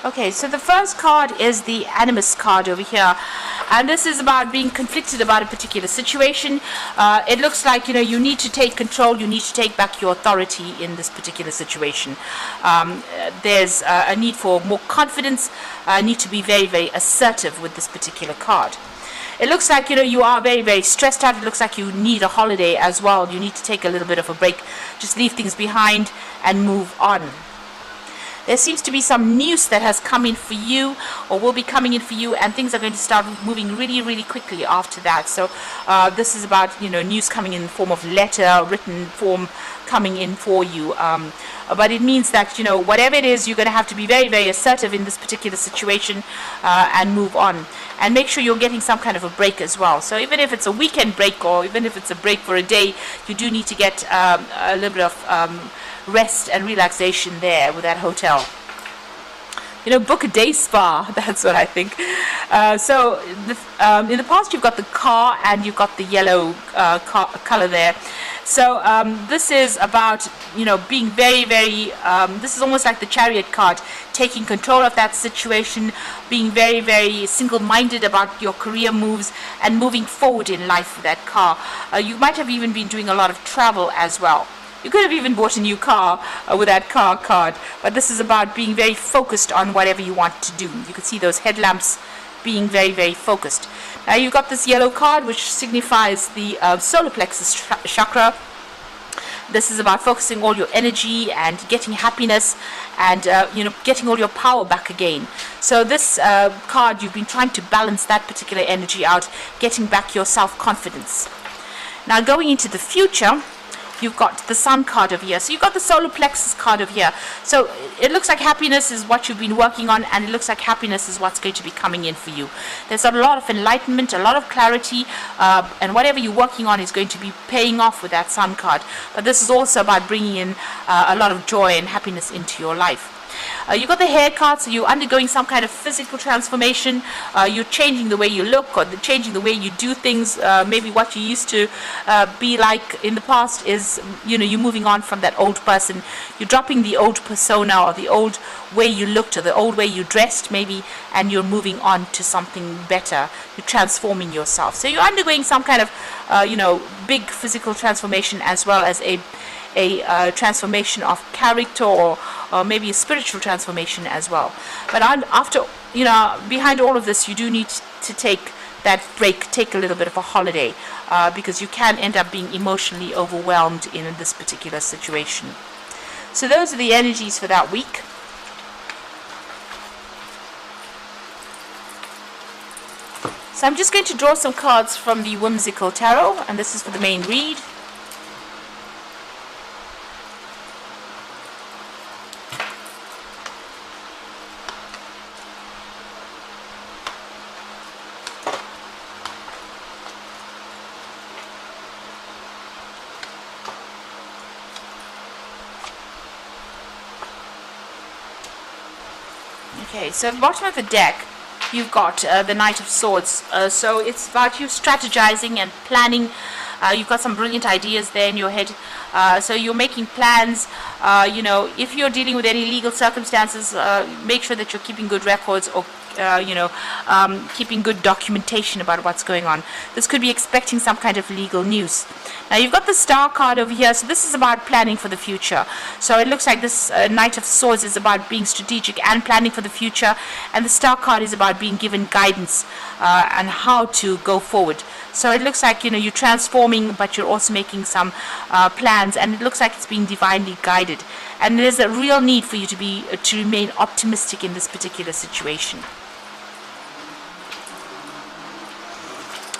Okay, so the first card is the Animus card over here, and this is about being conflicted about a particular situation. It looks like, you need to take control, you need to take back your authority in this particular situation. There's a need for more confidence, need to be very, very assertive with this particular card. It looks like, you are very, very stressed out. It looks like you need a holiday as well. You need to take a little bit of a break, just leave things behind and move on. There seems to be some news that has come in for you or will be coming in for you, and things are going to start moving really, really quickly after that. So this is about, news coming in the form of letter, written form coming in for you. But it means that, whatever it is, you're going to have to be very, very assertive in this particular situation and move on. And make sure you're getting some kind of a break as well. So even if it's a weekend break or even if it's a break for a day, you do need to get a little bit of rest and relaxation there with that hotel. Book a day spa. That's what I think. So in the past, you've got the car and you've got the yellow color there. So this is about, being very, very, this is almost like the Chariot card, taking control of that situation, being very, very single-minded about your career moves and moving forward in life with that car. You might have even been doing a lot of travel as well. You could have even bought a new car with that car card, but this is about being very focused on whatever you want to do. You can see those headlamps being very, very focused. Now you've got this yellow card, which signifies the solar plexus chakra. This is about focusing all your energy and getting happiness and, getting all your power back again. So this card, you've been trying to balance that particular energy out, getting back your self-confidence. Now going into the future, you've got the Sun card over here. So you've got the solar plexus card over here. So it looks like happiness is what you've been working on, and it looks like happiness is what's going to be coming in for you. There's a lot of enlightenment, a lot of clarity, and whatever you're working on is going to be paying off with that Sun card. But this is also about bringing in a lot of joy and happiness into your life. You've got the hair card, so you're undergoing some kind of physical transformation. You're changing the way you look or changing the way you do things. Maybe what you used to be like in the past is, you're moving on from that old person. You're dropping the old persona or the old way you looked or the old way you dressed maybe, and you're moving on to something better. You're transforming yourself. So you're undergoing some kind of, big physical transformation as well as a transformation of character or maybe a spiritual transformation as well. But after, behind all of this, you do need to take that break, take a little bit of a holiday, because you can end up being emotionally overwhelmed in this particular situation. So those are the energies for that week. So I'm just going to draw some cards from the Whimsical Tarot, and this is for the main read. Okay, so at the bottom of the deck, you've got the Knight of Swords. So it's about you strategizing and planning. You've got some brilliant ideas there in your head. So you're making plans. If you're dealing with any legal circumstances, make sure that you're keeping good records or keeping good documentation about what's going on. This could be expecting some kind of legal news. Now you've got the Star card over here, so this is about planning for the future. So it looks like this Knight of Swords is about being strategic and planning for the future, and the Star card is about being given guidance on how to go forward. So it looks like you're transforming, but you're also making some plans, and it looks like it's being divinely guided. And there's a real need for you to remain optimistic in this particular situation.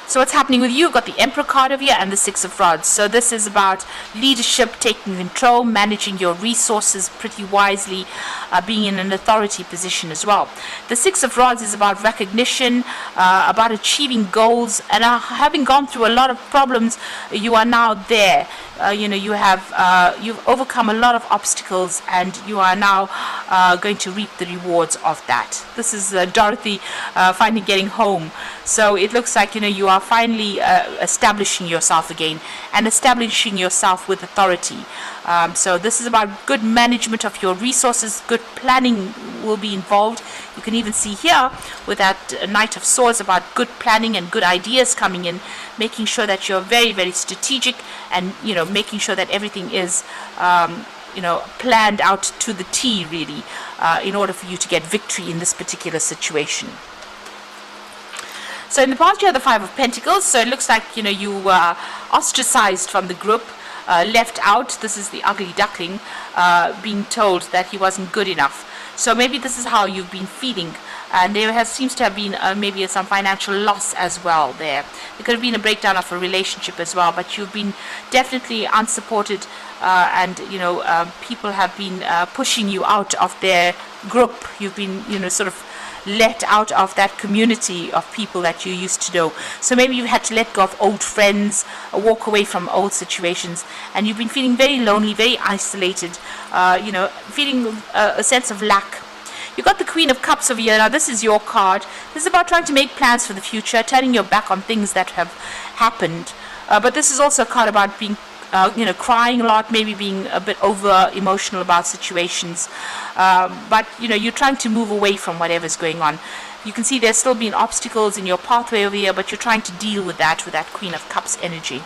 So what's happening with you? You've got the Emperor card over here and the Six of Rods. So this is about leadership, taking control, managing your resources pretty wisely, being in an authority position as well. The Six of Rods is about recognition, about achieving goals, and having gone through a lot of problems, you are now there. You've overcome a lot of obstacles, and you are now going to reap the rewards of that. This is Dorothy finally getting home. So it looks like you are finally establishing yourself again, and establishing yourself with authority. So this is about good management of your resources. Good planning will be involved. You can even see here with that Knight of Swords about good planning and good ideas coming in, making sure that you're very, very strategic, and making sure that everything is planned out to the T, really, in order for you to get victory in this particular situation. So in the past you have the Five of Pentacles, so it looks like you were ostracized from the group, left out. This is the ugly duckling being told that he wasn't good enough. So maybe this is how you've been feeling, and there seems to have been maybe some financial loss as well there. There could have been a breakdown of a relationship as well, but you've been definitely unsupported, and people have been pushing you out of their group. You've been sort of let out of that community of people that you used to know. So maybe you had to let go of old friends, walk away from old situations, and you've been feeling very lonely, very isolated, feeling a sense of lack. You got the Queen of Cups over here. Now this is your card. This is about trying to make plans for the future, turning your back on things that have happened. But this is also a card about being crying a lot, maybe being a bit over emotional about situations, but you're trying to move away from whatever's going on. You can see there's still been obstacles in your pathway over here, but you're trying to deal with that Queen of Cups energy.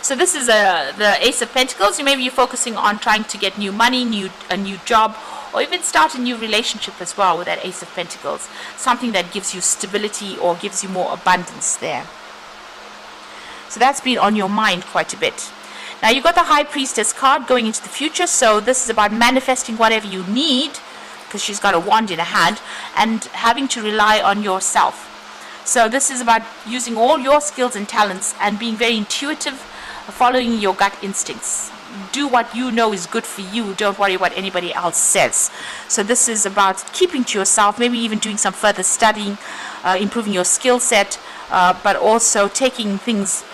So this is the Ace of Pentacles. Maybe you're focusing on trying to get new money, a new job, or even start a new relationship as well with that Ace of Pentacles, something that gives you stability or gives you more abundance there. So that's been on your mind quite a bit. Now you've got the High Priestess card going into the future. So this is about manifesting whatever you need, because she's got a wand in her hand, and having to rely on yourself. So this is about using all your skills and talents and being very intuitive, following your gut instincts. Do what you know is good for you. Don't worry what anybody else says. So this is about keeping to yourself, maybe even doing some further studying, improving your skill set, but also taking things,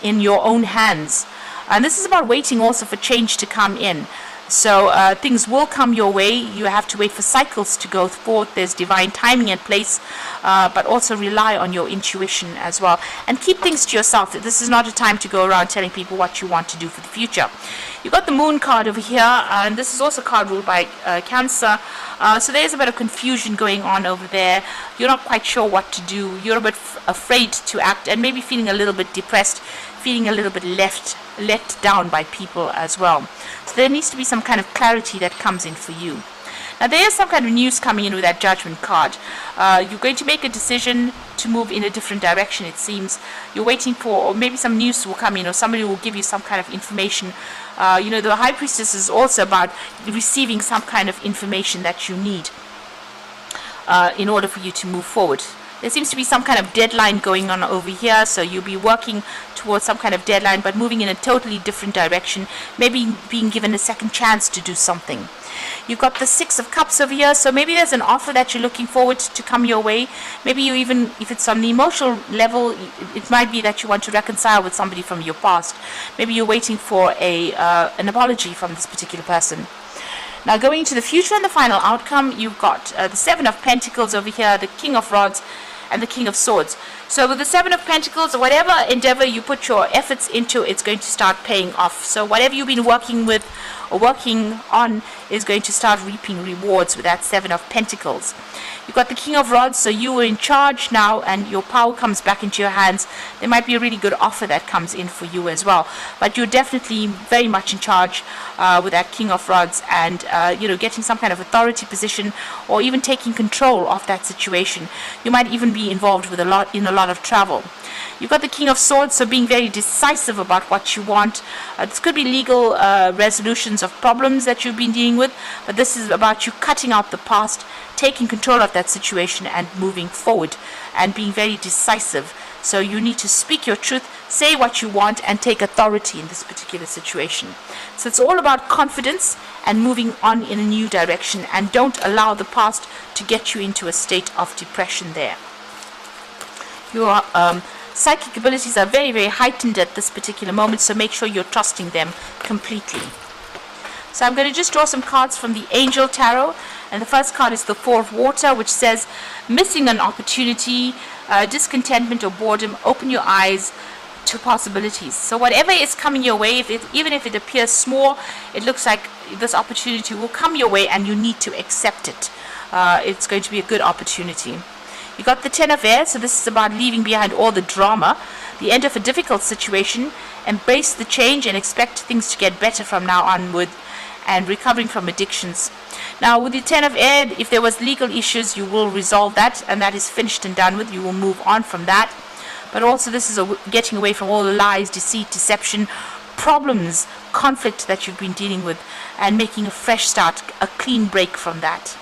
in your own hands. And this is about waiting also for change to come in. So things will come your way. You have to wait for cycles to go forth. There's divine timing in place, but also rely on your intuition as well. And keep things to yourself. This is not a time to go around telling people what you want to do for the future. You've got the Moon card over here, and this is also a card ruled by Cancer. So there's a bit of confusion going on over there. You're not quite sure what to do. You're a bit afraid to act, and maybe feeling a little bit depressed, feeling a little bit let down by people as well. So there needs to be some kind of clarity that comes in for you. Now there is some kind of news coming in with that Judgment card. You're going to make a decision to move in a different direction, it seems. You're waiting for, or maybe some news will come in, or somebody will give you some kind of information. The High Priestess is also about receiving some kind of information that you need in order for you to move forward. There seems to be some kind of deadline going on over here, so you'll be working towards some kind of deadline, but moving in a totally different direction, maybe being given a second chance to do something. You've got the Six of Cups over here, so maybe there's an offer that you're looking forward to come your way. Maybe you even, if it's on the emotional level, it might be that you want to reconcile with somebody from your past. Maybe you're waiting for an apology from this particular person. Now going into the future and the final outcome, you've got the Seven of Pentacles over here, the King of Rods, and the King of Swords. So with the Seven of Pentacles, whatever endeavor you put your efforts into, it's going to start paying off. So whatever you've been working with or working on is going to start reaping rewards with that Seven of Pentacles. You've got the King of Rods, so you are in charge now and your power comes back into your hands. There might be a really good offer that comes in for you as well. But you're definitely very much in charge with that King of Rods, and getting some kind of authority position, or even taking control of that situation. You might even be involved with a lot of travel. You've got the King of Swords, so being very decisive about what you want. This could be legal resolutions of problems that you've been dealing with, but this is about you cutting out the past, taking control of that situation and moving forward, and being very decisive. So you need to speak your truth, say what you want, and take authority in this particular situation. So it's all about confidence and moving on in a new direction, and don't allow the past to get you into a state of depression there. Your psychic abilities are very, very heightened at this particular moment, so make sure you're trusting them completely. So I'm going to just draw some cards from the Angel Tarot, and the first card is the Four of Water, which says missing an opportunity, discontentment or boredom. Open your eyes to possibilities. So whatever is coming your way, even if it appears small, it looks like this opportunity will come your way, and you need to accept it. It's going to be a good opportunity. You got the Ten of Air, so this is about leaving behind all the drama, the end of a difficult situation, embrace the change and expect things to get better from now onward, and recovering from addictions. Now with the Ten of Air, if there was legal issues, you will resolve that, and that is finished and done with. You will move on from that. But also this is getting away from all the lies, deceit, deception, problems, conflict that you've been dealing with, and making a fresh start, a clean break from that.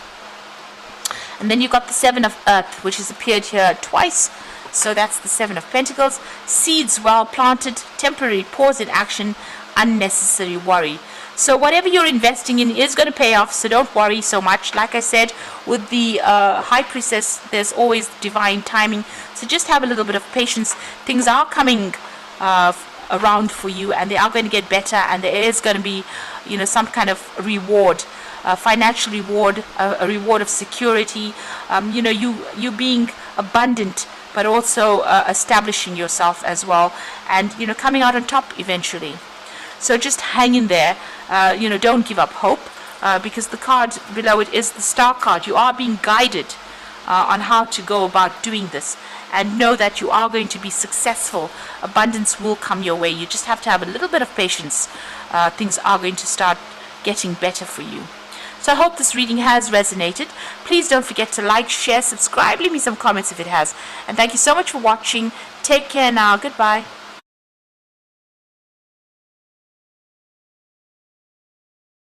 And then you've got the Seven of Earth, which has appeared here twice. So that's the Seven of Pentacles. Seeds well planted, temporary pause in action, unnecessary worry. So whatever you're investing in is going to pay off, so don't worry so much. Like I said, with the High Priestess, there's always divine timing. So just have a little bit of patience. Things are coming around for you, and they are going to get better, and there is going to be, some kind of reward. Financial reward, a reward of security, you being abundant, but also establishing yourself as well, and coming out on top eventually. So just hang in there, don't give up hope, because the card below it is the Star card. You are being guided on how to go about doing this, and know that you are going to be successful. Abundance will come your way. You just have to have a little bit of patience. Things are going to start getting better for you. So I hope this reading has resonated. Please don't forget to like, share, subscribe, leave me some comments if it has. And thank you so much for watching. Take care now. Goodbye.